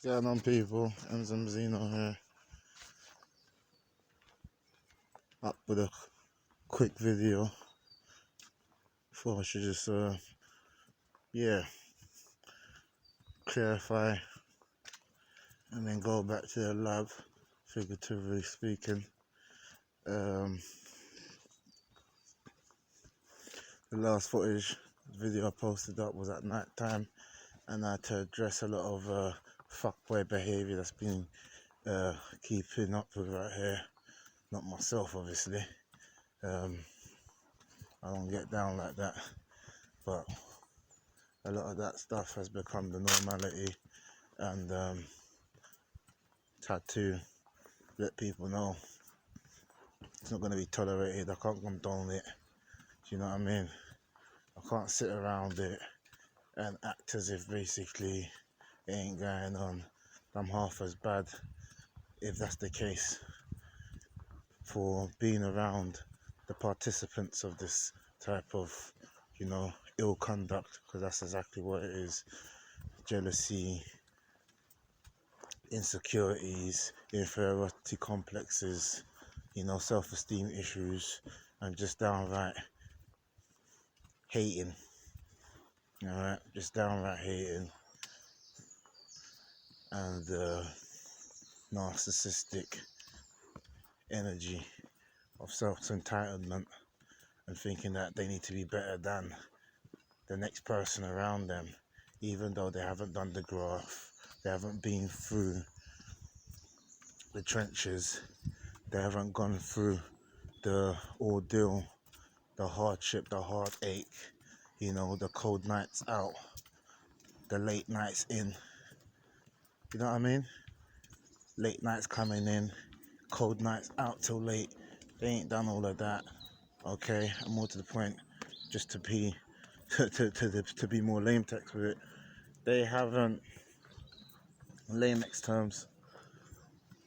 What's going on, people? Emz-Once here, up with a quick video. Thought I should just clarify and then go back to the lab, figuratively speaking. The last video I posted up was at night time, and I had to address a lot of fuckboy behaviour that's been keeping up with right here. Not myself, obviously. I don't get down like that, but a lot of that stuff has become the normality, and had to let people know it's not going to be tolerated. I can't condone it. Do you know what I mean? I can't sit around it and act as if basically it ain't going on. I'm half as bad, if that's the case, for being around the participants of this type of, ill conduct, because that's exactly what it is. Jealousy, insecurities, inferiority complexes, self-esteem issues, and just downright hating. Alright, just downright hating, and narcissistic energy of self-entitlement, and thinking that they need to be better than the next person around them, even though they haven't done the graft, they haven't been through the trenches, they haven't gone through the ordeal, the hardship, the heartache, the cold nights out, the late nights in. You know what I mean? Late nights coming in, cold nights out till late. They ain't done all of that. Okay, and more to the point, just to be to be more lame text with it, they haven't, lame-ex terms,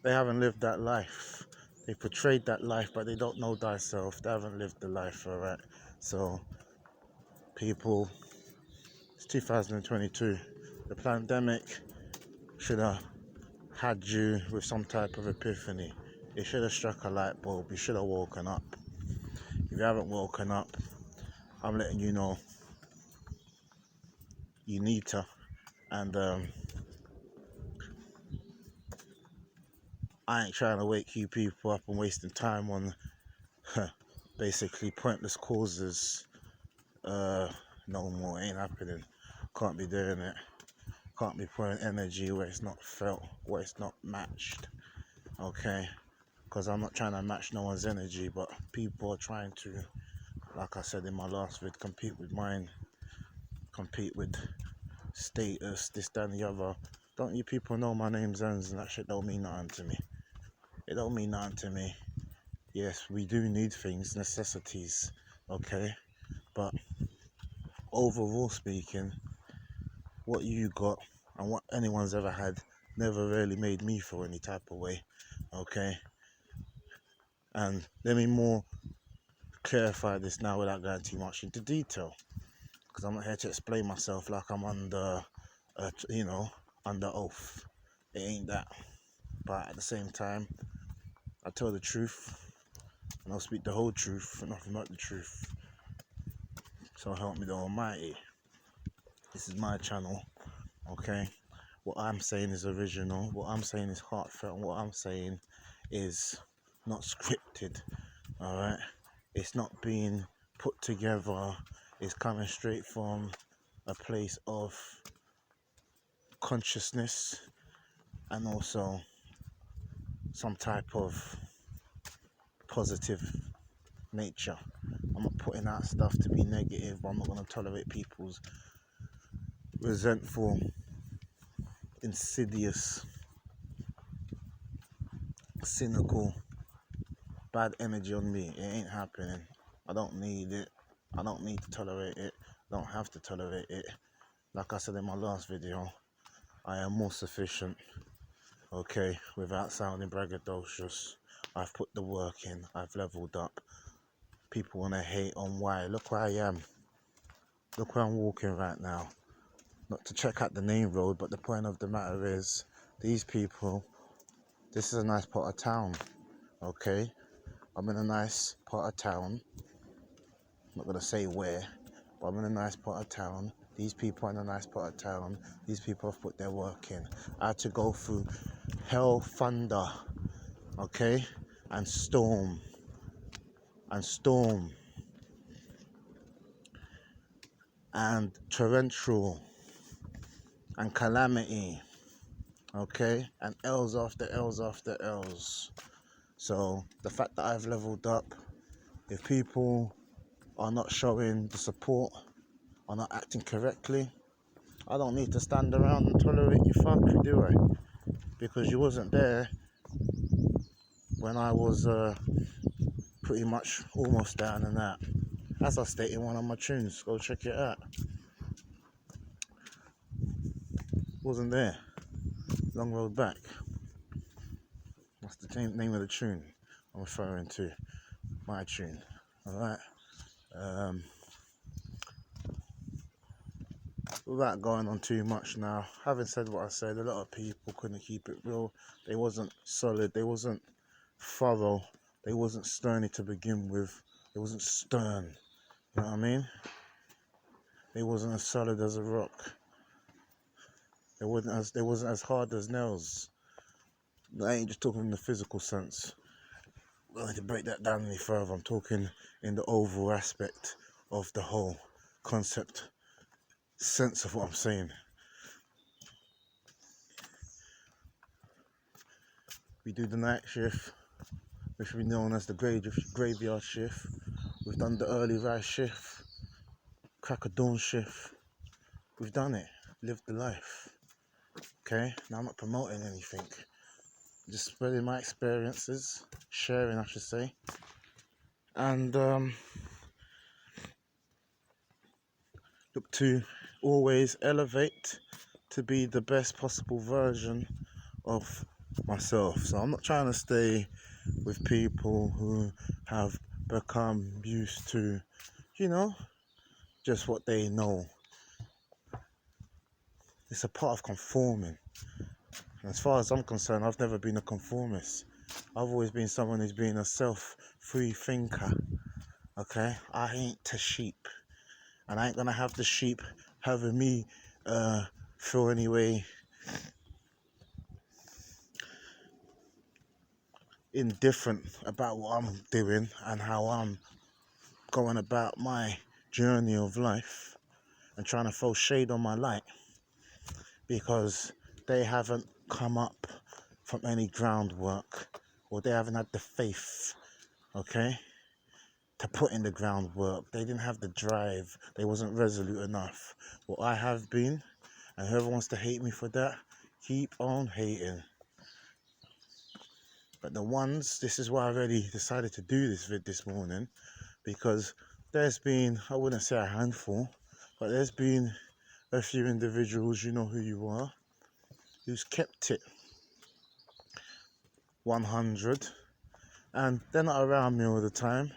they haven't lived that life. They portrayed that life, but they don't know thyself. They haven't lived the life, alright? So, people, it's 2022. The pandemic should have had you with some type of epiphany. It should have struck a light bulb. You should have woken up. If you haven't woken up, I'm letting you know you need to. And I ain't trying to wake you people up and wasting time on basically pointless causes. No more, ain't happening. Can't be doing it. Can't be putting energy where it's not felt, where it's not matched. Okay, because I'm not trying to match no one's energy, but people are trying to, like I said in my last vid, compete with mine, compete with status, this, that, and the other. Don't you people know my name's Emz, and that shit don't mean nothing to me. It don't mean nothing to me. Yes, we do need things, necessities, okay? But overall speaking, what you got and what anyone's ever had never really made me feel any type of way, okay? And let me more clarify this now without going too much into detail, because I'm not here to explain myself like I'm under, under oath. It ain't that. But at the same time, I tell the truth, and I'll speak the whole truth and nothing but the truth. So help me the Almighty. This is my channel, okay? What I'm saying is original, what I'm saying is heartfelt, and what I'm saying is not scripted, alright? It's not being put together, it's coming straight from a place of consciousness and also some type of positive nature. I'm not putting out stuff to be negative, but I'm not going to tolerate people's resentful, insidious, cynical, bad energy on me. It ain't happening. I don't need it. I don't need to tolerate it. I don't have to tolerate it. Like I said in my last video, I am more sufficient, okay, without sounding braggadocious. I've put the work in. I've leveled up. People want to hate on why. Look where I am. Look where I'm walking right now. Not to check out the main road, but the point of the matter is, these people, this is a nice part of town, okay? I'm in a nice part of town. I'm not gonna say where, but I'm in a nice part of town. These people are in a nice part of town. These people have put their work in. I had to go through hell, thunder, okay? And storm. And torrential. And calamity. Okay? And L's after L's after L's. So the fact that I've leveled up, if people are not showing the support, are not acting correctly, I don't need to stand around and tolerate you fuckery, do I? Because you wasn't there when I was pretty much almost down and out. As I stated in one of my tunes, go check it out. Wasn't there. Long road back. That's the name of the tune I'm referring to. My tune. Alright. Without going on too much now, having said what I said, a lot of people couldn't keep it real. They wasn't solid, they wasn't thorough, they wasn't sturny to begin with. They wasn't stern, you know what I mean? They wasn't as solid as a rock. They wasn't as hard as nails. I ain't just talking in the physical sense. I'm going to break that down any further. I'm talking in the overall aspect of the whole concept, sense of what I'm saying. We do the night shift, which we known as the graveyard shift. We've done the early rise shift, crack of dawn shift. We've done it, lived the life. Okay, now I'm not promoting anything, just spreading my experiences, sharing I should say, and look to always elevate to be the best possible version of myself. So I'm not trying to stay with people who have become used to, just what they know. It's a part of conforming. And as far as I'm concerned, I've never been a conformist. I've always been someone who's been a self-free thinker. Okay? I ain't to sheep. And I ain't gonna have the sheep having me feel any way indifferent about what I'm doing and how I'm going about my journey of life and trying to throw shade on my light because they haven't come up from any groundwork or they haven't had the faith, okay, to put in the groundwork. They didn't have the drive. They wasn't resolute enough. Well, I have been, and whoever wants to hate me for that, keep on hating. But the ones, this is why I really decided to do this vid this morning, because there's been, I wouldn't say a handful, but there's been a few individuals, you know who you are, who's kept it 100, and they're not around me all the time,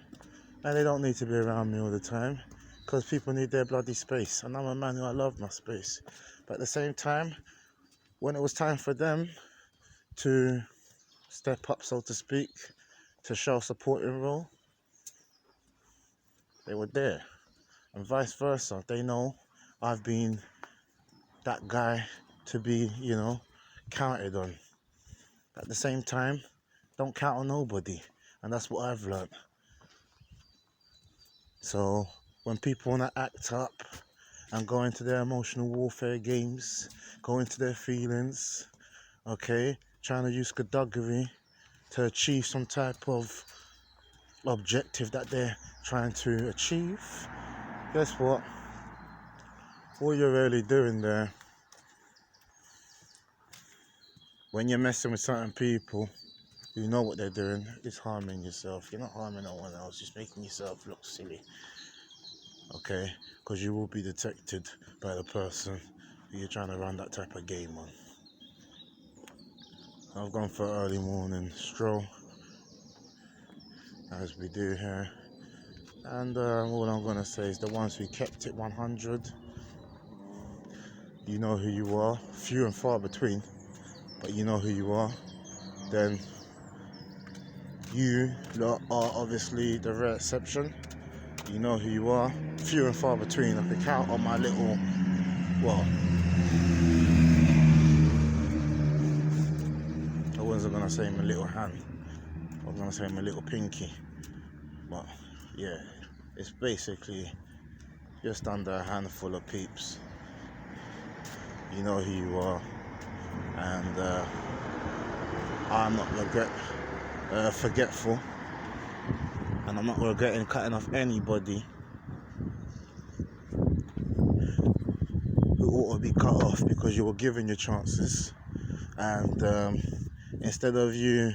and they don't need to be around me all the time, because people need their bloody space, and I'm a man who I love my space. But at the same time, when it was time for them to step up, so to speak, to show a supporting role, they were there, and vice versa. They know I've been that guy to be, counted on. At the same time, don't count on nobody, and that's what I've learned. So when people want to act up and go into their emotional warfare games, go into their feelings, okay, trying to use skaduggery to achieve some type of objective that they're trying to achieve, guess what? All you're really doing there, when you're messing with certain people who know what they're doing, is harming yourself. You're not harming no one else, just making yourself look silly, okay? Because you will be detected by the person who you're trying to run that type of game on. I've gone for an early morning stroll, as we do here, and all I'm going to say is the ones who kept it 100, you know who you are, few and far between, but you know who you are, then you lot are obviously the rare exception. You know who you are. Few and far between. I can count on my little, well, I wasn't gonna say my little hand. I was gonna say my little pinky. But yeah, it's basically just under a handful of peeps. You know who you are, and I'm not forgetful, and I'm not regretting cutting off anybody who ought to be cut off, because you were given your chances, and instead of you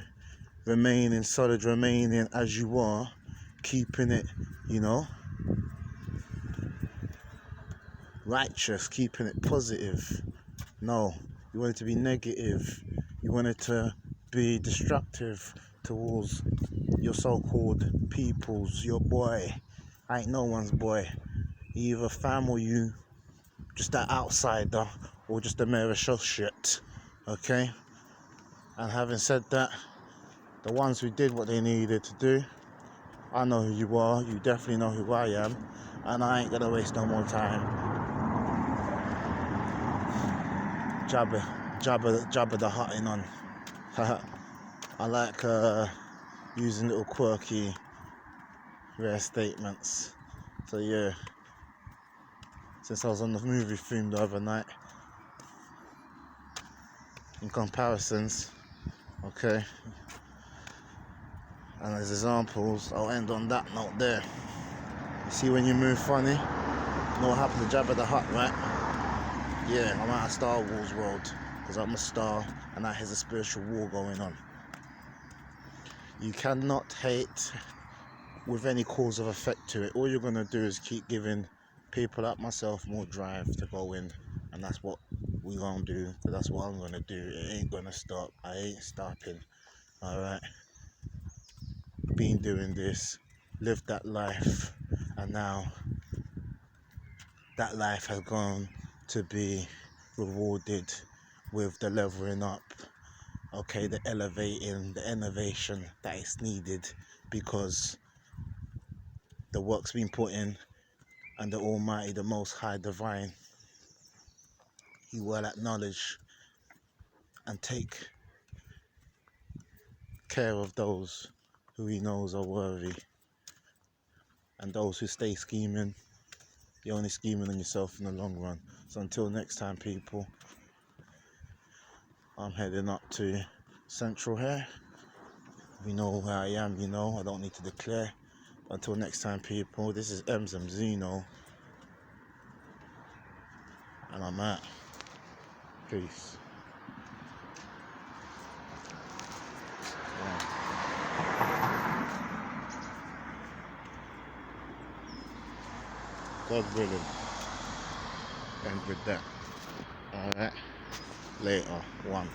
remaining solid, remaining as you are, keeping it, you know, righteous, keeping it positive. No, you want it to be negative. You want it to be destructive towards your so-called peoples, your boy. I ain't no one's boy. You either fam or you just an outsider or just a mere associate. Okay? And having said that, the ones who did what they needed to do, I know who you are, you definitely know who I am, and I ain't gonna waste no more time Jabba the Hutting on. I like using little quirky, rare statements. So yeah, since I was on the movie theme the other night, in comparisons, okay, and as examples, I'll end on that note there. You see, when you move funny, you know what happened to Jabba the Hutt, right? Yeah, I'm out of Star Wars world, because I'm a star, and that has a spiritual war going on. You cannot hate with any cause of effect to it. All you're going to do is keep giving people like myself more drive to go in, and that's what we're going to do. That's what I'm going to do. It ain't going to stop. I ain't stopping. Alright? Been doing this, lived that life, and now that life has gone to be rewarded with the leveling up, okay, the elevating, the innovation that is needed, because the work's been put in, and the Almighty, the Most High Divine, He will acknowledge and take care of those who He knows are worthy, and those who stay scheming, you're only scheming on yourself in the long run. So until next time, people, I'm heading up to Central here. You know where I am, you know, I don't need to declare. Until next time, people, this is Emz-Once, and I'm out. Peace. Yeah. God willing. End with that. Alright. Later. One.